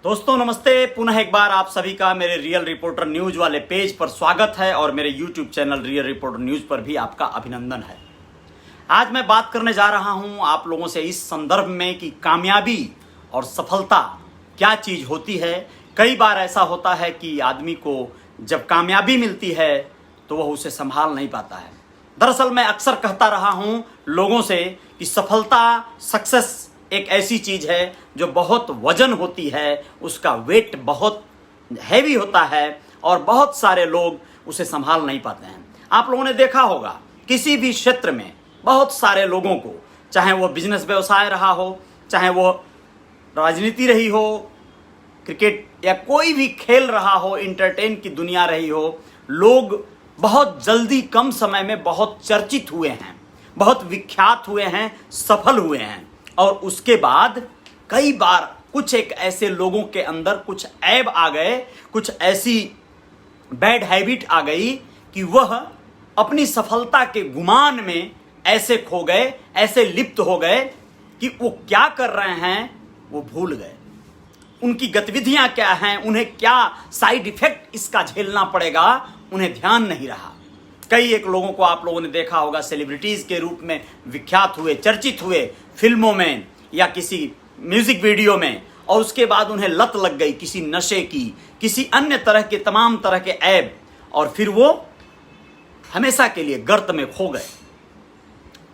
दोस्तों नमस्ते। पुनः एक बार आप सभी का मेरे रियल रिपोर्टर न्यूज वाले पेज पर स्वागत है और मेरे YouTube channel real reporter news पर भी आपका अभिनंदन है। आज मैं बात करने जा रहा हूं आप लोगों से इस संदर्भ में कि कामयाबी और सफलता क्या चीज होती है। कई बार ऐसा होता है कि आदमी को जब कामयाबी मिलती है तो वह उसे संभाल नहीं पाता है। दरअसल मैं अक्सर कहता रहा हूं लोगों से कि सफलता, सक्सेस एक ऐसी चीज है जो बहुत वजन होती है, उसका वेट बहुत हैवी होता है और बहुत सारे लोग उसे संभाल नहीं पाते हैं। आप लोगों ने देखा होगा किसी भी क्षेत्र में बहुत सारे लोगों को, चाहे वो बिजनेस व्यवसाय रहा हो, चाहे वो राजनीति रही हो, क्रिकेट या कोई भी खेल रहा हो, इंटरटेन की दुनिया रही हो, लोग बहुत जल्दी कम समय में बहुत चर्चित हुए हैं, बहुत विख्यात हुए हैं, सफल हुए हैं। और उसके बाद कई बार कुछ एक ऐसे लोगों के अंदर कुछ ऐब आ गए, कुछ ऐसी बैड हैबिट आ गई कि वह अपनी सफलता के गुमान में ऐसे खो गए, ऐसे लिप्त हो गए कि वो क्या कर रहे हैं वो भूल गए। उनकी गतिविधियां क्या हैं, उन्हें क्या साइड इफेक्ट इसका झेलना पड़ेगा, उन्हें ध्यान नहीं रहा। कई एक लोगों को आप लोगों ने देखा होगा सेलिब्रिटीज के रूप में विख्यात हुए, चर्चित हुए फिल्मों में या किसी म्यूजिक वीडियो में, और उसके बाद उन्हें लत लग गई किसी नशे की, किसी अन्य तरह के तमाम तरह के ऐब, और फिर वो हमेशा के लिए गर्त में खो गए।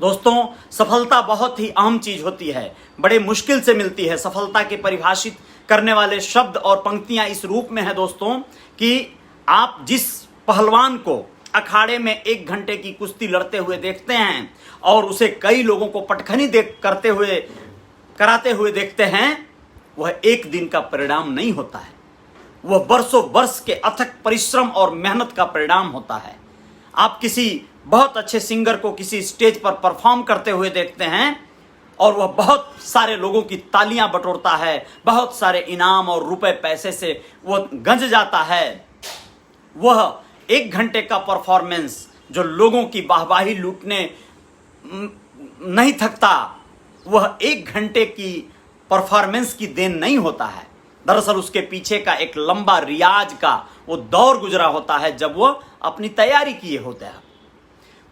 दोस्तों सफलता बहुत ही अहम चीज होती है, बड़े मुश्किल से मिलती है। सफलता के परिभाषित करने वाले शब्द और पंक्तियां इस रूप में है दोस्तों कि आप जिस पहलवान को अखाड़े में 1 घंटे की कुश्ती लड़ते हुए देखते हैं और उसे कई लोगों को पटखनी कराते हुए देखते हैं, वह एक दिन का परिणाम नहीं होता है, वह बरसों वर्ष के अथक परिश्रम और मेहनत का परिणाम होता है। आप किसी बहुत अच्छे सिंगर को किसी स्टेज पर परफॉर्म करते हुए देखते हैं और वह बहुत सारे लोगों की तालियां बटोरता है, बहुत सारे इनाम और रुपए पैसे से वह गंज जाता है। वह 1 घंटे का परफॉर्मेंस जो लोगों की वाहवाही लूटने नहीं थकता, वह 1 घंटे की परफॉर्मेंस की देन नहीं होता है। दरअसल उसके पीछे का एक लंबा रियाज का वो दौर गुजरा होता है जब वो अपनी तैयारी किए होते हैं।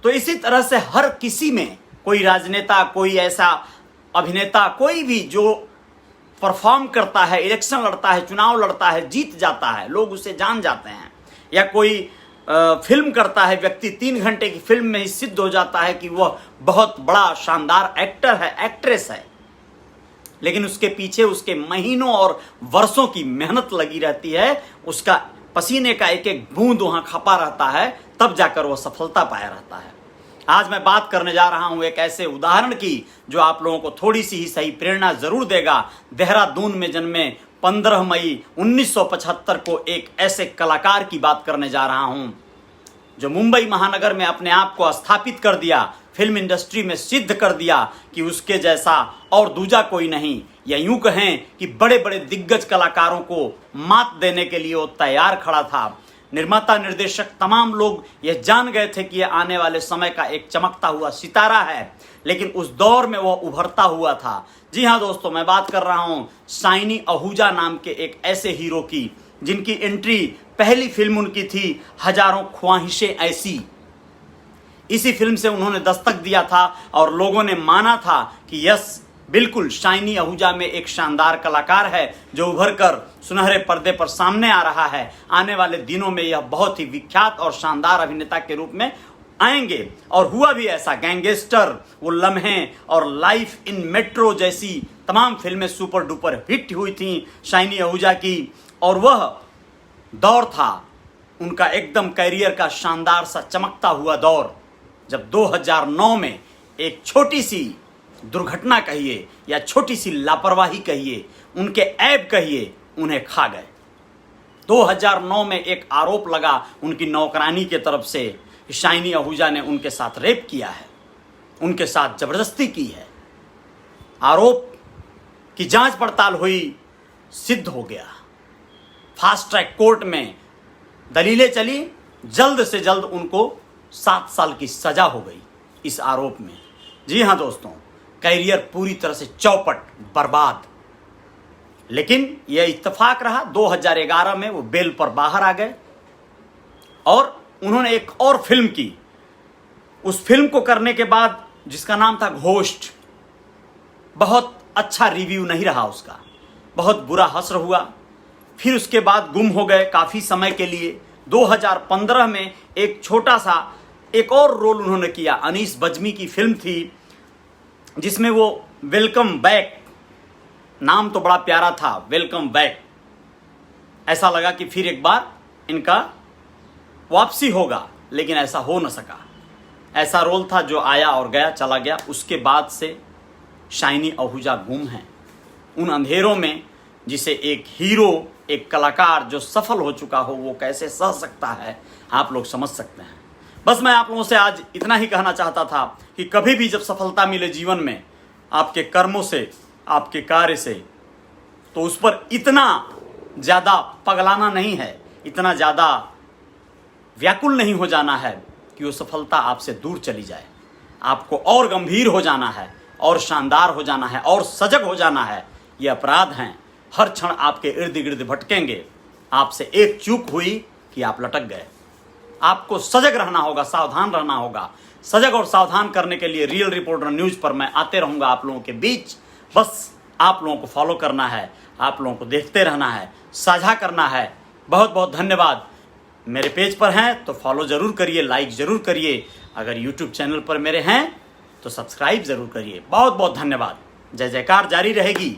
तो इसी तरह से हर किसी में, कोई राजनेता, कोई ऐसा अभिनेता, कोई भी जो परफॉर्म करता है, इलेक्शन लड़ता है, चुनाव लड़ता है, जीत जाता है, लोग उसे जान जाते हैं, या कोई फिल्म करता है व्यक्ति, 3 घंटे की फिल्म में ही सिद्ध हो जाता है कि वह बहुत बड़ा शानदार एक्टर है, एक्ट्रेस है। लेकिन उसके पीछे उसके महीनों और वर्षों की मेहनत लगी रहती है, उसका पसीने का एक एक बूंद वहां खपा रहता है, तब जाकर वह सफलता पाया रहता है। आज मैं बात करने जा रहा हूं एक ऐसे उदाहरण की जो आप लोगों को थोड़ी सी ही सही प्रेरणा जरूर देगा। देहरादून में जन्मे 15 मई 1975 को एक ऐसे कलाकार की बात करने जा रहा हूं जो मुंबई महानगर में अपने आप को स्थापित कर दिया, फिल्म इंडस्ट्री में सिद्ध कर दिया कि उसके जैसा और दूजा कोई नहीं, या यूं कहें कि बड़े बड़े दिग्गज कलाकारों को मात देने के लिए वो तैयार खड़ा था। निर्माता, निर्देशक, तमाम लोग ये जान गए थे कि यह आने वाले समय का एक चमकता हुआ सितारा है, लेकिन उस दौर में वह उभरता हुआ था। जी हाँ दोस्तों, मैं बात कर रहा हूं शाइनी आहूजा नाम के एक ऐसे हीरो की जिनकी एंट्री, पहली फिल्म उनकी थी हजारों ख्वाहिशें ऐसी। इसी फिल्म से उन्होंने दस्तक दिया था और लोगों ने माना था कि यस, बिल्कुल शाइनी आहूजा में एक शानदार कलाकार है जो उभर कर सुनहरे पर्दे पर सामने आ रहा है। आने वाले दिनों में यह बहुत ही विख्यात और शानदार अभिनेता के रूप में आएंगे। और हुआ भी ऐसा। गैंगस्टर, वो लम्हे और लाइफ इन मेट्रो जैसी तमाम फिल्में सुपर डुपर हिट हुई थी शाइनी आहूजा की, और वह दौर था उनका एकदम कैरियर का शानदार सा चमकता हुआ दौर, जब 2009 में एक छोटी सी दुर्घटना कहिए या छोटी सी लापरवाही कहिए, उनके ऐब कहिए, उन्हें खा गए। 2009 में एक आरोप लगा उनकी नौकरानी के तरफ से, शाइनी आहूजा ने उनके साथ रेप किया है, उनके साथ जबरदस्ती की है। आरोप की जांच पड़ताल हुई, सिद्ध हो गया। फास्ट ट्रैक कोर्ट में दलीलें चली, जल्द से जल्द उनको 7 साल की सजा हो गई इस आरोप में। जी हाँ दोस्तों, कैरियर पूरी तरह से चौपट, बर्बाद। लेकिन यह इत्तेफाक रहा, 2011 में वो बेल पर बाहर आ गए और उन्होंने एक और फिल्म की। उस फिल्म को करने के बाद, जिसका नाम था घोस्ट, बहुत अच्छा रिव्यू नहीं रहा उसका, बहुत बुरा हश्र हुआ। फिर उसके बाद गुम हो गए काफ़ी समय के लिए। 2015 में एक छोटा सा एक और रोल उन्होंने किया, अनीस बज्मी की फिल्म थी जिसमें वो वेलकम बैक, नाम तो बड़ा प्यारा था, वेलकम बैक। ऐसा लगा कि फिर एक बार इनका वापसी होगा, लेकिन ऐसा हो न सका। ऐसा रोल था जो आया और गया, चला गया। उसके बाद से शाइनी आहूजा गुम हैं उन अंधेरों में, जिसे एक हीरो, एक कलाकार जो सफल हो चुका हो, वो कैसे सह सकता है, आप लोग समझ सकते हैं। बस मैं आप लोगों से आज इतना ही कहना चाहता था कि कभी भी जब सफलता मिले जीवन में, आपके कर्मों से, आपके कार्य से, तो उस पर इतना ज़्यादा पगलाना नहीं है, इतना ज़्यादा व्याकुल नहीं हो जाना है कि वो सफलता आपसे दूर चली जाए। आपको और गंभीर हो जाना है, और शानदार हो जाना है, और सजग हो जाना है। ये अपराध हैं, हर क्षण आपके इर्द गिर्द भटकेंगे। आपसे एक चूक हुई कि आप लटक गए। आपको सजग रहना होगा, सावधान रहना होगा। सजग और सावधान करने के लिए रियल रिपोर्टर न्यूज़ पर मैं आते रहूँगा आप लोगों के बीच। बस आप लोगों को फॉलो करना है, आप लोगों को देखते रहना है, साझा करना है। बहुत बहुत धन्यवाद। मेरे पेज पर हैं तो फॉलो ज़रूर करिए, लाइक ज़रूर करिए। अगर यूट्यूब चैनल पर मेरे हैं तो सब्सक्राइब ज़रूर करिए। बहुत बहुत धन्यवाद। जय जयकार जारी रहेगी।